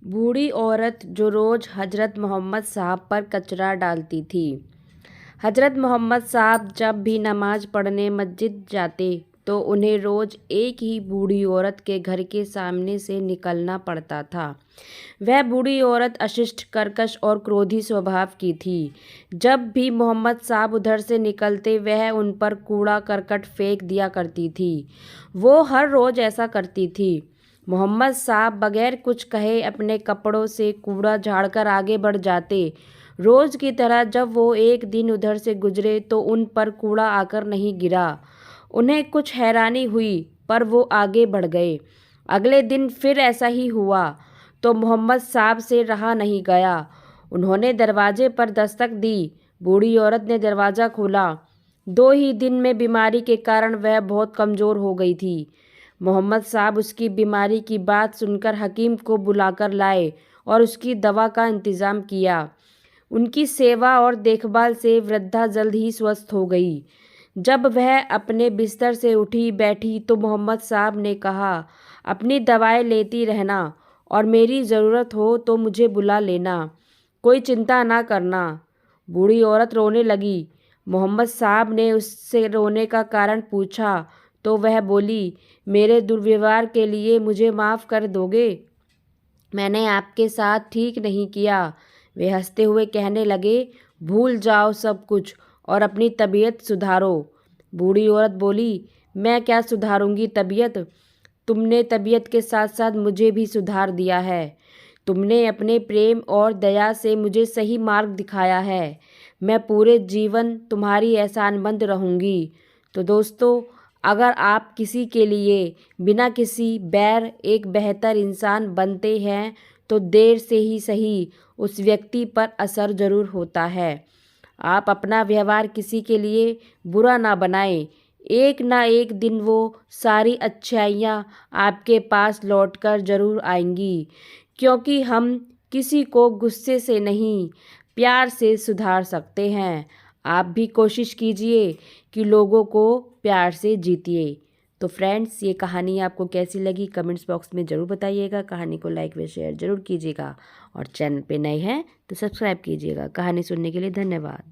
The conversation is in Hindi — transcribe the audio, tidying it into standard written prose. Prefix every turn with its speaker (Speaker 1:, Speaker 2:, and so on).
Speaker 1: बूढ़ी औरत जो रोज़ हज़रत मोहम्मद साहब पर कचरा डालती थी। हज़रत मोहम्मद साहब जब भी नमाज़ पढ़ने मस्जिद जाते तो उन्हें रोज़ एक ही बूढ़ी औरत के घर के सामने से निकलना पड़ता था। वह बूढ़ी औरत अशिष्ट, कर्कश और क्रोधी स्वभाव की थी। जब भी मोहम्मद साहब उधर से निकलते वह उन पर कूड़ा करकट फेंक दिया करती थी। वो हर रोज़ ऐसा करती थी। मोहम्मद साहब बगैर कुछ कहे अपने कपड़ों से कूड़ा झाड़कर आगे बढ़ जाते। रोज़ की तरह जब वो एक दिन उधर से गुजरे तो उन पर कूड़ा आकर नहीं गिरा। उन्हें कुछ हैरानी हुई, पर वो आगे बढ़ गए। अगले दिन फिर ऐसा ही हुआ तो मोहम्मद साहब से रहा नहीं गया। उन्होंने दरवाजे पर दस्तक दी। बूढ़ी औरत ने दरवाज़ा खोला। 2 ही दिन में बीमारी के कारण वह बहुत कमज़ोर हो गई थी। मोहम्मद साहब उसकी बीमारी की बात सुनकर हकीम को बुलाकर लाए और उसकी दवा का इंतज़ाम किया। उनकी सेवा और देखभाल से वृद्धा जल्द ही स्वस्थ हो गई। जब वह अपने बिस्तर से उठी बैठी तो मोहम्मद साहब ने कहा, अपनी दवाएं लेती रहना और मेरी ज़रूरत हो तो मुझे बुला लेना, कोई चिंता ना करना। बूढ़ी औरत रोने लगी। मोहम्मद साहब ने उससे रोने का कारण पूछा तो वह बोली, मेरे दुर्व्यवहार के लिए मुझे माफ़ कर दोगे? मैंने आपके साथ ठीक नहीं किया। वे हंसते हुए कहने लगे, भूल जाओ सब कुछ और अपनी तबीयत सुधारो। बूढ़ी औरत बोली, मैं क्या सुधारूंगी तबीयत? तुमने तबीयत के साथ साथ मुझे भी सुधार दिया है। तुमने अपने प्रेम और दया से मुझे सही मार्ग दिखाया है। मैं पूरे जीवन तुम्हारी एहसानमंद रहूंगी। तो दोस्तों, अगर आप किसी के लिए बिना किसी बैर एक बेहतर इंसान बनते हैं तो देर से ही सही उस व्यक्ति पर असर ज़रूर होता है। आप अपना व्यवहार किसी के लिए बुरा ना बनाएं। एक ना एक दिन वो सारी अच्छाइयाँ आपके पास लौटकर ज़रूर आएंगी, क्योंकि हम किसी को गुस्से से नहीं, प्यार से सुधार सकते हैं। आप भी कोशिश कीजिए कि लोगों को प्यार से जीतिए। तो फ्रेंड्स, ये कहानी आपको कैसी लगी कमेंट्स बॉक्स में ज़रूर बताइएगा। कहानी को लाइक व शेयर ज़रूर कीजिएगा और चैनल पे नए हैं तो सब्सक्राइब कीजिएगा। कहानी सुनने के लिए धन्यवाद।